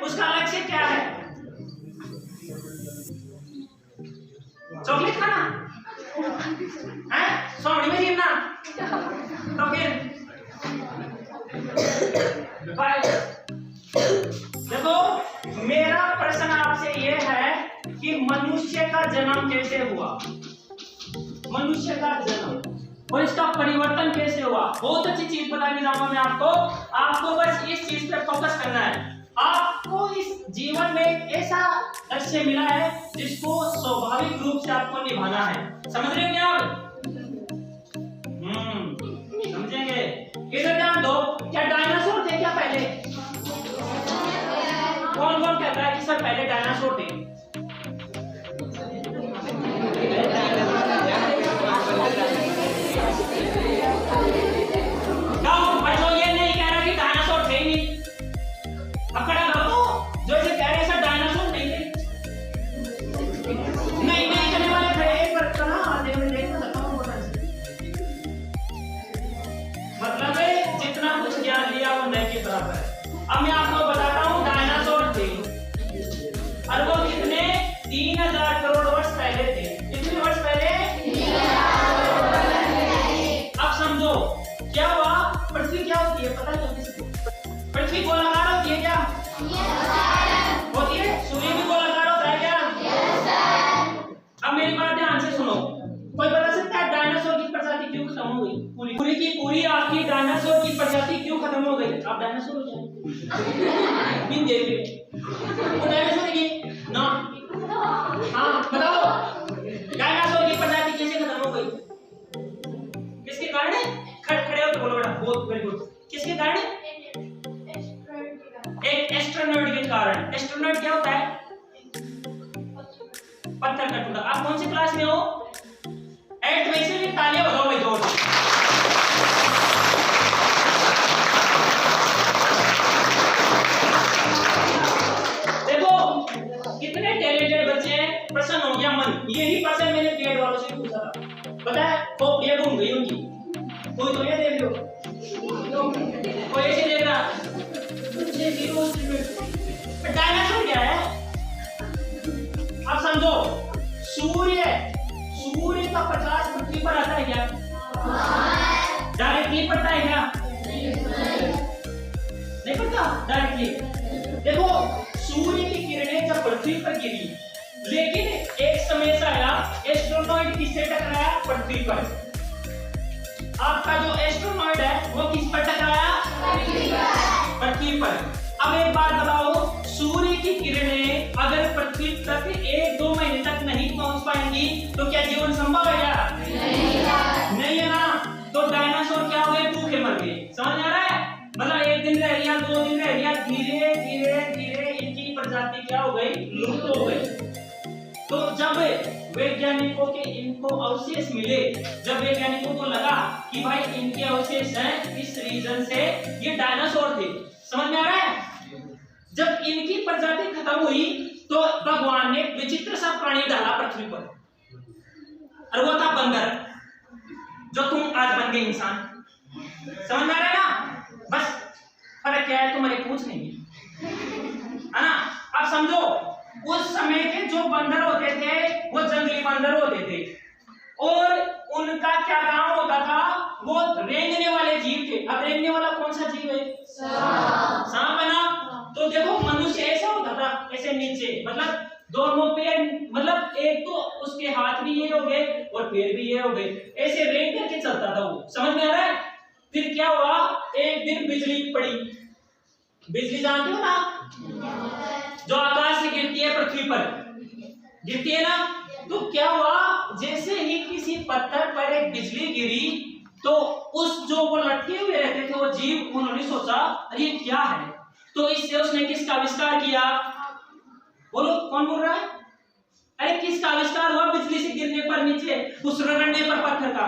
उसका लक्ष्य क्या है? चॉकलेट खाना है, सोनी में जीतना, तो फिर देखो मेरा प्रश्न आपसे यह है कि मनुष्य का जन्म कैसे हुआ, मनुष्य का जन्म और इसका परिवर्तन कैसे हुआ। बहुत अच्छी चीज बताने जाऊंगा मैं आपको बस इस चीज पे फोकस करना है। आपको इस जीवन में ऐसा लक्ष्य मिला है जिसको स्वाभाविक रूप से आपको निभाना है। समझ रहे हैं आप? समझेंगे। इधर ध्यान दो, क्या डायनासोर थे क्या पहले? कौन कौन कहता है कि सर पहले डायनासोर थे? अब मैं आपको बताता हूँ डायनासोर थे और वो कितने 3000 करोड़ वर्ष पहले थे। कितने वर्ष पहले? 3000 करोड़ पहले। अब समझो क्या हुआ, पृथ्वी क्या होती है पता है किसको? पृथ्वी गोलाकार होती है क्या? होती है। सूर्य भी गोलाकार होता है क्या? अब मेरी बात ध्यान से सुनो। कोई बता सकता है डायनासोर की प्रजाति क्यों खत्म हो गई? पूरी की पूरी आपकी डायनासोर की प्रजाति क्यों खत्म हो गई? आप डायनासोर हो जाए बिन देख वो डायनासोर की ना। हाँ बताओ डायनासोर की प्रजाति कैसे खत्म हो गई? किसके कारण? खड़े हो तो बोलो बेटा, बहुत वेरी गुड। किसके कारण? एक एस्ट्रोनॉट के कारण। एस्ट्रोनॉट क्या होता है? पत्थर का टुकड़ा। आप कौन सी क्लास में हो? 8 में से भी तालियां बजाओ भाई जोर से। कितने टैलेंटेड बच्चे हैं, प्रसन्न हो गया मन। यही प्रश्न मैंने पेड वालों से पूछा था, पता है खोपड़ियां घूम गई उनकी। कोई तो ये देख लो, कोई ऐसे देख रहा। डायनासोर क्या है? अब समझो सूर्य का प्रकाश पृथ्वी पर आता है क्या? डायरेक्टली पड़ता है क्या? नहीं पड़ता डायरेक्टली। देखो सूर्य की किरणें जब पृथ्वी पर गिरी, लेकिन एक समय से आया एस्ट्रोनॉइड किससे टकराया? पृथ्वी पर। आपका जो एस्ट्रोनॉइड है वो किस पर टकराया? पृथ्वी पर। अब एक बात बताओ, सूर्य की किरणें अगर पृथ्वी तक 1-2 महीने तक नहीं पहुंच पाएंगी तो क्या जीवन संभव है क्या? नहीं है ना। तो डायनासोर क्या हो गए? भूखे मर गए। समझ आ रहा है? मतलब 1 दिन रह गया, 2 दिन रह गया, धीरे धीरे इनकी प्रजाति क्या हो गई? लुप्त हो गई। तो जब वैज्ञानिकों के इनको अवशेष मिले, जब वैज्ञानिकों को लगा कि भाई इनके अवशेष हैं इस रीजन से, ये डायनासोर थे। समझ में आ रहा है? जब इनकी प्रजाति खत्म हुई तो भगवान ने विचित्र सा प्राणी डाला पृथ्वी पर, और वो था बंदर, जो तुम आज बन गए इंसान। समझ में आ रहा है ना? बस फर्क क्या है, तुम्हारी पूछ नहीं है ना। अब समझो उस समय के जो बंदर होते थे वो जंगली बंदर होते थे, और उनका क्या काम होता था? वो रेंगने वाले जीव थे। अब रेंगने वाला कौन सा जीव है? सांप है ना। तो देखो मनुष्य ऐसा होता था, ऐसे नीचे, मतलब दोनों पैर, मतलब एक तो उसके हाथ भी ये हो गए और पैर भी ये हो गए, ऐसे रेंग करके चलता था वो। समझ में आ रहा है? फिर क्या हुआ? एक दिन बिजली पड़ी। बिजली जानते हो ना, जो आकाश से गिरती है पृथ्वी पर, गिरती है ना। तो क्या हुआ? जैसे ही किसी पत्थर पर एक बिजली गिरी तो उस जो वो लटके हुए रहते थे वो जीव, उन्होंने सोचा अरे ये क्या है। तो इससे उसने किसका आविष्कार किया? बोलो कौन बोल रहा है? अरे किसका आविष्कार हुआ बिजली से गिरने पर नीचे, उस रगड़ने पर पत्थर का?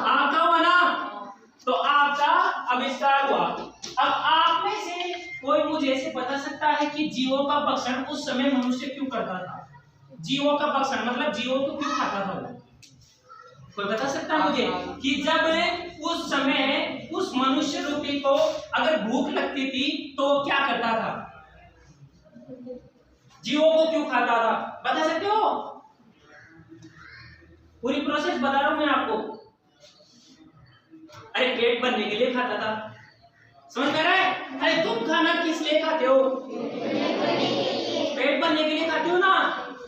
आपका हुआ ना। तो आपका आविष्कार हुआ। अब आप में से कोई मुझे ऐसे बता सकता है कि जीवों का भक्षण उस समय मनुष्य क्यों करता था? जीवों का भक्षण मतलब जीवों को क्यों खाता था? कोई बता सकता है मुझे कि जब उस समय उस मनुष्य रूपी को अगर भूख लगती थी तो क्या करता था? जीवों को क्यों खाता था, बता सकते हो? पूरी प्रोसेस बता रहा हूं मैं आपको। अरे पेट भरने के लिए खाता था, समझ में आ रहा है? अरे तुम खाना किस लिए खाते हो? पेट भरने के लिए खाते हो ना।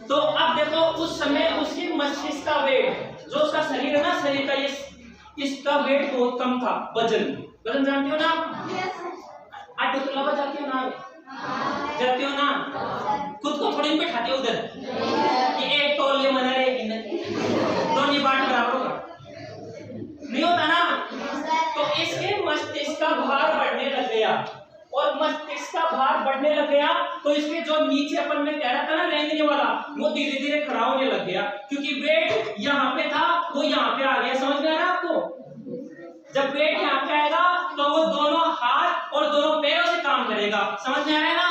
तो अब देखो उस समय उसके मस्तिष्क का वेट, जो उसका शरीर है ना, शरीर का ये इसका वेट बहुत कम था। वजन जानते हो ना? आटे तो लगा जाती हो ना, जाते हो ना, खुद को थोड़ी बैठाते हो उधर कि एक तोल ले मना रहे, दोनों बाट बराबर होगा, नहीं होता ना। तो इसके मस्तिष्क का भार बढ़ने लग गया, और मस्तिष्क का भार बढ़ने लग गया तो इसके जो नीचे अपन में कह रहा था ना रेंगने वाला, वो धीरे धीरे खड़ा होने लग गया, क्योंकि वेट यहाँ पे था वो यहाँ पे आ गया। समझ में आ रहा है आपको? जब वेट यहाँ पे आएगा तो वो दोनों हाथ और दोनों पैरों से काम करेगा। समझ में आ रहा है ना?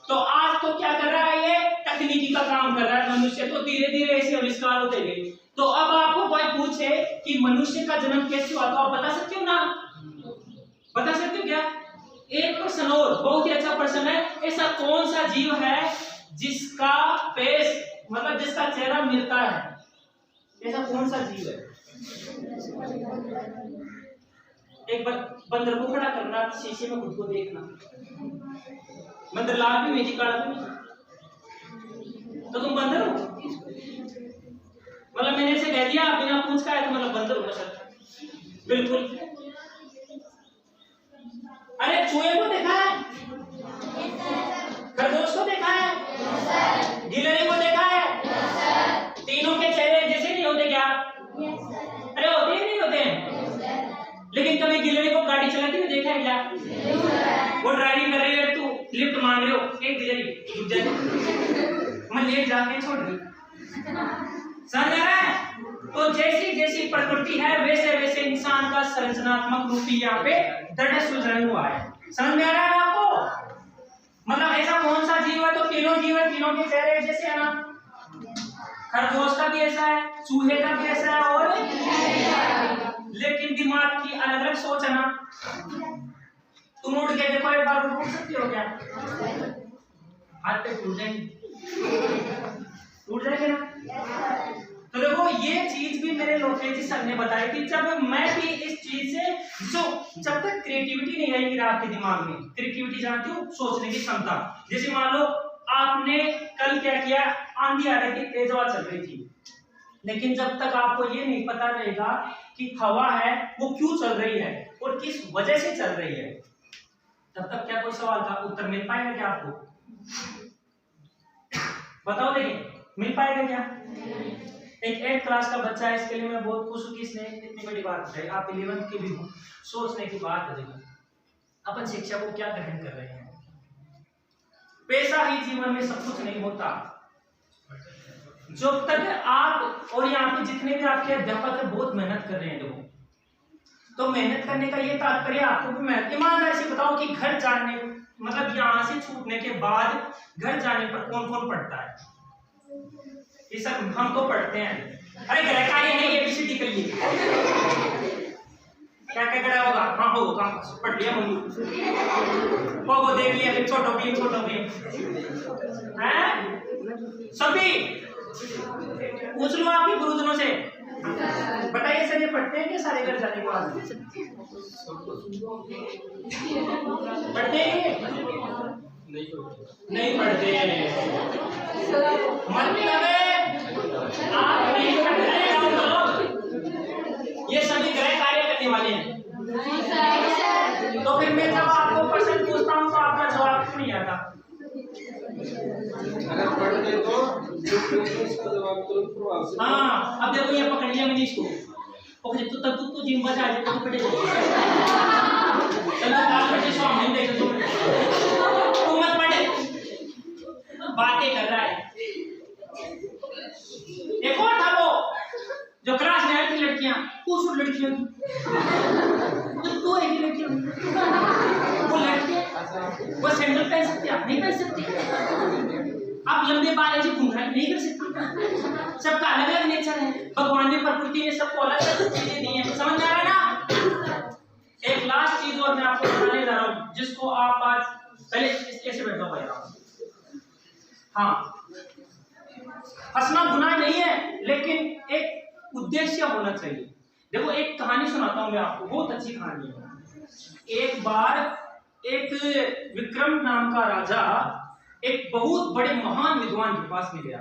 तो आज तो क्या कर रहा है, ये तकनीकी का काम कर रहा है मनुष्य, तो धीरे धीरे ऐसे आविष्कार होते गए। तो अब आपको कोई पूछे कि मनुष्य का जन्म कैसे हुआ, तो आप बता सकते हो ना? बता सकते हो क्या? एक प्रश्न और बहुत ही अच्छा प्रश्न है, ऐसा कौन सा जीव है जिसका फेस, मतलब जिसका चेहरा मिलता है? ऐसा कौन सा जीव है? एक बार बंदर को खड़ा करना, शीशे में खुद को देखना। बंदर लाल भी नहीं थी, काला भी नहीं, तो तुम बंदर हो? मतलब मैंने ऐसे कह दिया बिना पूछ का है तो मतलब बंदर हो सकता? बिल्कुल। अरे चूहे को देखा है? खरगोश को देखा है? गिलहरी को देखा है? तीनों के चेहरे जैसे नहीं होते क्या? अरे होते ही नहीं होते हैं। लेकिन कभी गिलहरी को गाड़ी चलाते हुए देखा है क्या? वो ड्राइविंग कर रही है, तू लिफ्ट मांग रहे हो, एक गिलहरी मैं लेट जाके छोड़ दी। समझ आ रहा है? तो जैसी जैसी प्रकृति है वैसे वैसे इंसान का संरचनात्मक रूप ही यहाँ पे दृढ़ सुदृढ़ हुआ है। समझ में आ रहा है आपको? मतलब ऐसा कौन सा जीव है, तो तीनों जीव है, तीनों के चेहरे जैसे है ना। खरगोश का भी ऐसा है, चूहे का भी ऐसा है, और लेकिन दिमाग की अलग अलग सोच है ना। तुम उठ के देखो एक बार, उठ सकते हो क्या? हाथ पे टूट जाएंगे, टूट जाएंगे ना। तो देखो ये चीज भी मेरे लोकेजी सर ने बताई थी, जब मैं भी इस चीज से, जो जब तक क्रिएटिविटी नहीं आएगी आपके दिमाग में, क्रिएटिविटी जानते हो, सोचने की क्षमता। जैसे मान लो आपने कल क्या किया, आंधी आ रही थी, तेज हवा चल रही थी, लेकिन जब तक आपको ये नहीं पता रहेगा कि हवा है वो क्यों चल रही है और किस वजह से चल रही है, तब तक क्या कोई सवाल का उत्तर मिल पाएगा क्या आपको? बताओ, देखिए मिल पाएगा क्या? एक 8th क्लास का बच्चा है, इसके लिए मैं बहुत खुश हूं कि इसने इतनी बड़ी बात बताई। आप 11th के भी हो, सोचने की बात करेंगे अपन शिक्षा को क्या ग्रहण कर रहे हैं। पैसा ही जीवन में सब कुछ नहीं होता। जब तक आप और यहाँ पे जितने भी आपके अध्यापक है बहुत मेहनत कर रहे हैं लोग, तो मेहनत करने का ये तात्पर्य आपको भी मेहनत, ईमानदारी से बताओ कि घर जाने, मतलब यहाँ से छूटने के बाद घर जाने पर कौन कौन पढ़ता है? ये सब हम तो पढ़ते हैं। अरे घर का ये नहीं, एबीसीडी कर लिए, क्या क्या करा होगा? हाँ हो काम पढ़ लिया मम्मी, वो देख लिया, फिर छोटो भीम हैं सभी पूछ लो आपके गुरुजनों से, बताइए सर ये पढ़ते हैं क्या सारे घर जाने के बाद? पढ़ते हैं? नहीं पढ़ते हैं, मतलब आप नहीं पढ़ रहे हो, ये सभी ग्रह कार्य करने वाले हैं। तो फिर मैं जब आपको प्रश्न पूछता हूँ तो आपका जवाब क्यों नहीं आता? अगर पढ़ते तो इसका जवाब तुरंत प्रभाव से। हाँ, अब देखो ये पकड़ लिया मैंने इसको, ओके तो तब तू जिम बजा दे तो पढ़े, चलो काल बजे शाम नहीं देखे तू मत पढ़े, बातें कर रहा है। एक और था वो जो क्लास में आई थी लड़कियां, पूछो लड़कियों की, तो एक लड़कियां, वो लड़के वो सैंडल पहन सकती, आप नहीं पहन सकती, आप लंबे बाल ऐसे घूंघराई नहीं कर सकती। सबका अलग अलग नेचर है, भगवान ने प्रकृति में सबको अलग अलग चीजें दी हैं। समझ आ रहा है ना? एक लास्ट चीज और मैं आपको बताने जा रहा हूँ, जिसको आप आज पहले ऐसे बैठो भाई, हाँ, हंसना गुनाह नहीं है, लेकिन एक उद्देश्य होना चाहिए। देखो एक कहानी सुनाता हूं मैं आपको, बहुत अच्छी कहानी है। एक बार एक विक्रम नाम का राजा एक बहुत बड़े महान विद्वान के पास में गया,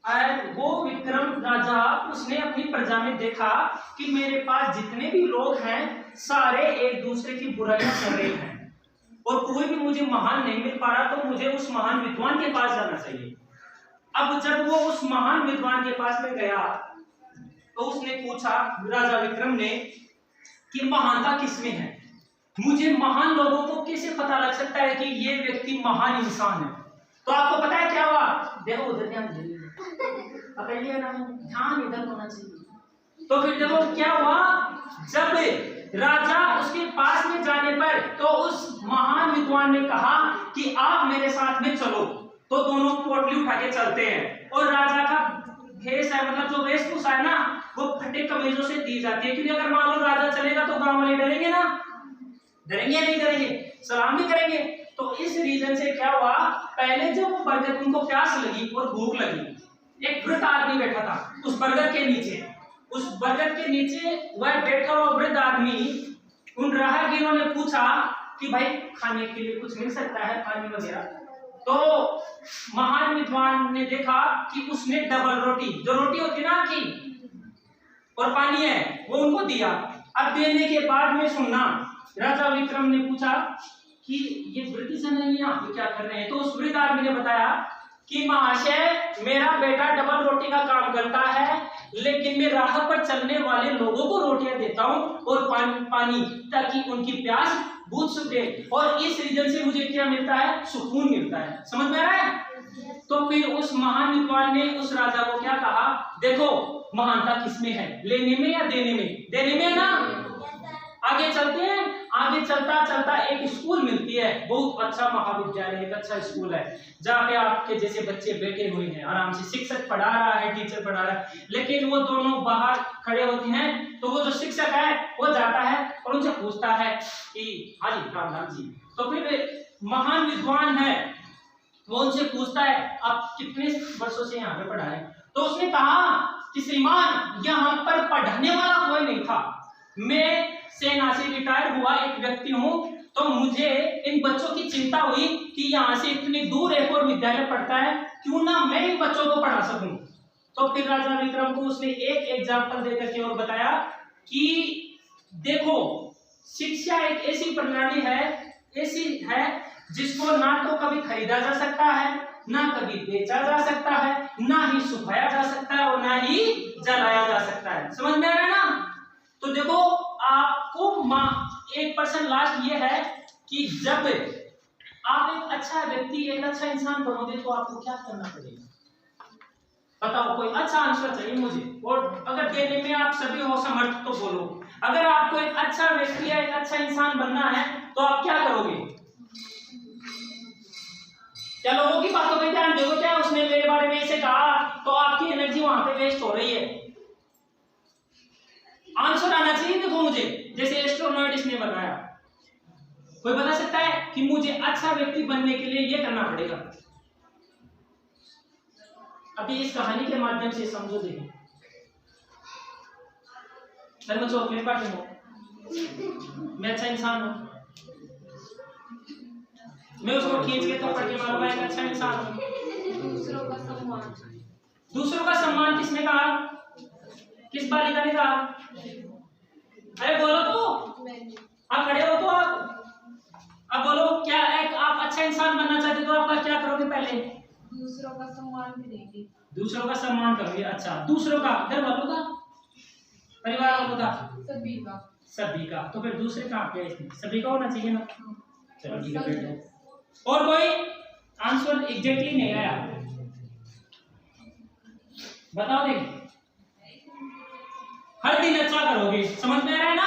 और वो विक्रम राजा उसने अपनी प्रजा में देखा कि मेरे पास जितने भी लोग हैं सारे एक दूसरे की बुराइयां कर रहे हैं, और कोई भी मुझे महान नहीं मिल पा रहा, तो मुझे उस महान विद्वान के पास जाना चाहिए। अब जब वो उस महान विद्वान के पास में गया तो उसने पूछा, राजा विक्रम ने, कि महानता किसमें है? मुझे महान लोगों को कैसे पता लग सकता है कि ये व्यक्ति महान इंसान है? तो आपको पता है क्या हुआ? देखो उधर ध्यान पकड़ लिया ना, ध्यान इधर होना चाहिए। तो फिर देखो क्या हुआ, जब राजा उसके पास में जाने पर तो उस महान विद्वान ने कहा कि आप मेरे साथ में चलो। तो दोनों पोटली उठा के चलते हैं, और राजा का भेष है, मतलब जो वेशभूषा है ना, वो फटे कमीजों से दी जाती है, क्योंकि अगर मान लो राजा चलेगा तो गांव वाले डरेंगे ना, डरेंगे नहीं डरेंगे, सलाम भी करेंगे। तो इस रीजन से क्या हुआ, पहले जब वो बरगद, उनको प्यास लगी और भूख लगी, एक वृद्ध आदमी बैठा था उस बरगद के नीचे। उस बरगद के नीचे वह बैठा हुआ वृद्ध आदमी, उन राहगीरों ने पूछा कि भाई खाने के लिए कुछ मिल सकता है, पानी वगैरह? तो महान विद्वान ने देखा कि उसने डबल रोटी, जो रोटी होती है ना की, और पानी है, वो उनको दिया। अब देने के बाद में सुनना, राजा विक्रम ने पूछा कि ये वृद्ध जन है, यहाँ पे क्या कर रहे हैं? तो उस वृद्ध आदमी ने बताया कि महाशय, मेरा बेटा डबल रोटी का काम करता है, लेकिन मैं राह पर चलने वाले लोगों को रोटियां देता हूँ और पानी, ताकि उनकी प्यास बुझ सके, और इस रीजन से मुझे क्या मिलता है? सुकून मिलता है। समझ में आ रहा है? तो फिर उस महान विद्वान ने उस राजा को क्या कहा, देखो महानता किसमें है, लेने में या देने में? देने में ना। आगे चलते हैं, आगे चलता चलता एक स्कूल मिलती है, बहुत अच्छा महाविद्यालय, एक अच्छा स्कूल है, जहाँ पे आपके जैसे बच्चे बैठे हुए हैं आराम से, शिक्षक पढ़ा रहा है, टीचर पढ़ा रहा है, लेकिन वो दोनों बाहर खड़े होते हैं। तो वो जो शिक्षक है वो जाता है और उनसे पूछता है कि हाँ जी, राम राम जी। तो फिर महान विद्वान है वो उनसे पूछता है, आप कितने वर्षों से यहाँ पे पढ़ा है? तो उसने कहा कि श्रीमान, यहाँ पर पढ़ने वाला कोई नहीं था, मैं सेना से रिटायर हुआ एक व्यक्ति हूँ, तो मुझे इन बच्चों की चिंता हुई कि यहाँ से इतनी दूर एक और विद्यालय पढ़ता है, क्यों ना मैं इन बच्चों को पढ़ा सकूं। तो फिर राजा विक्रम को उसने एक एग्जाम्पल देकर के और बताया कि देखो, शिक्षा एक ऐसी प्रणाली है, ऐसी है जिसको ना तो कभी खरीदा जा सकता है, ना कभी बेचा जा सकता है, ना ही सुखाया जा सकता है, और ना ही जलाया जा सकता है। समझ में आ रहा है ना? तो देखो आपको 1% लास्ट ये है कि जब आप एक अच्छा व्यक्ति, एक अच्छा इंसान बनोगे तो आपको क्या करना पड़ेगा? बताओ, कोई अच्छा आंसर चाहिए मुझे। और अगर देने में आप सभी हो समर्थ तो बोलो। अगर आपको एक अच्छा व्यक्ति या एक अच्छा इंसान बनना है तो आप क्या करोगे? क्या लोगों की बातों पे ध्यान दोगे? क्या उसने मेरे बारे में ऐसे कहा तो आपकी एनर्जी वहां पे वेस्ट हो रही है। आंसर आना चाहिए देखो मुझे, जैसे एस्ट्रोनॉट ने बताया। कोई बता सकता है कि मुझे अच्छा व्यक्ति बनने के लिए ये करना पड़ेगा? अभी इस कहानी के माध्यम से समझो। देखो मैं चॉकलेट बांट दूं, मैं अच्छा इंसान हूं, मैं उसको खींच के तो पढ़ के मारूंगा, एक अच्छा इंसान हूं। दूसरों का सम्मान किसने कहा? किस बालिका ने कहा? अरे बोलो तो, आप खड़े हो तो आप बोलो, क्या एक आप अच्छा इंसान बनना चाहते तो आप क्या करोगे? पहले दूसरों का सम्मान करेंगे। दूसरों का सम्मान करोगे। अच्छा, दूसरों का घर वालों का, परिवार वालों का, सभी का। सभी का। तो फिर दूसरे का क्या इसमें? सभी का होना चाहिए ना। चलो ठीक है, बैठो। और कोई आंसर एग्जैक्टली नहीं आया? बताओ देखिए। हर दिन अच्छा करोगे, समझ में आ रहा है ना?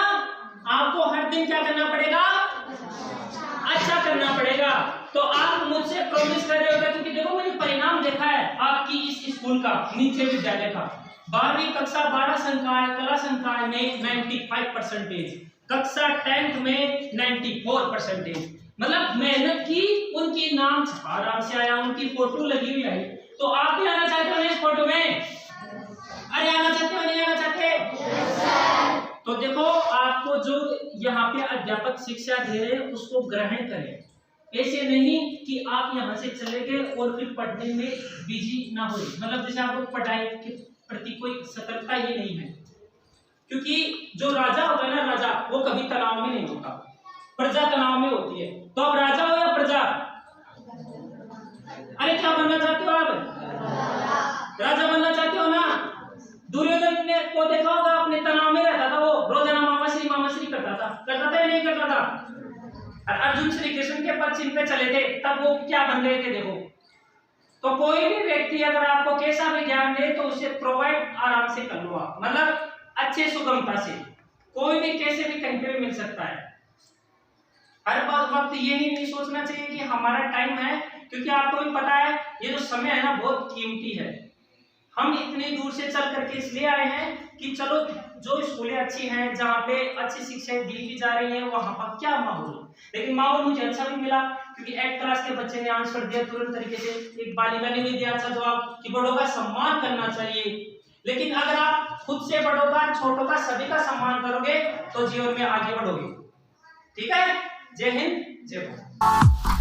आपको हर दिन क्या करना पड़ेगा? अच्छा करना पड़ेगा। तो आप मुझसे प्रॉमिस कर रहे होगा, क्योंकि देखो मैंने परिणाम देखा है आपकी इस स्कूल का, नीचे विद्यालय का। 12वीं कक्षा 12 संकाय कला संकाय में 95%, कक्षा 10th में 94%। मतलब मेहनत की, उनकी नाम आराम से आया, उनकी फोटो लगी हुई है। तो आप भी आना चाहते हो ना इस फोटो में? अरे आना चाहते हो नहीं आना चाहते? तो देखो आपको जो यहाँ पे अध्यापक शिक्षा दे रहे हैं उसको ग्रहण करें। ऐसे नहीं कि आप यहाँ से चले गए और फिर पढ़ने में बिजी ना हो, मतलब जैसे आपको पढ़ाई के प्रति कोई सतर्कता ही नहीं है। क्योंकि जो राजा होता है ना, राजा वो कभी तनाव में नहीं होता, प्रजा तनाव में होती है। तो अब राजा हो या प्रजा? अरे क्या बनना चाहते हो आप? राजा बनना चाहते हो ना? दुर्योधन ने को देखा होगा, अपने तनाव में रहता था, वो रोजाना मामाश्री करता था या नहीं करता था? और अर्जुन श्री कृष्ण के पश्चिम पे चले थे, तब वो क्या बन गए थे देखो। तो कोई भी व्यक्ति अगर आपको कैसा भी ज्ञान दे तो उसे प्रोवाइड आराम से कर लो आप, मतलब अच्छे सुगमता से। कोई भी कैसे भी कहीं पे भी मिल सकता है। हर वक्त ये नहीं सोचना चाहिए कि हमारा टाइम है, क्योंकि आपको भी पता है ये जो समय है ना बहुत कीमती है। हम इतनी दूर से चल करके इसलिए आए हैं कि चलो जो स्कूलें अच्छी हैं, जहाँ पे अच्छी शिक्षाएं दी भी जा रही हैं, वहाँ पर क्या माहौल, लेकिन माहौल मुझे अच्छा भी मिला, क्योंकि 8 क्लास के बच्चे ने आंसर दिया तुरंत तरीके से। एक बालिका ने भी दिया अच्छा जवाब कि बड़ों का सम्मान करना चाहिए। लेकिन अगर आप खुद से बड़ों का, छोटों का, सभी का सम्मान करोगे तो जीवन में आगे बढ़ोगे। ठीक है? जय हिंद, जय भारत।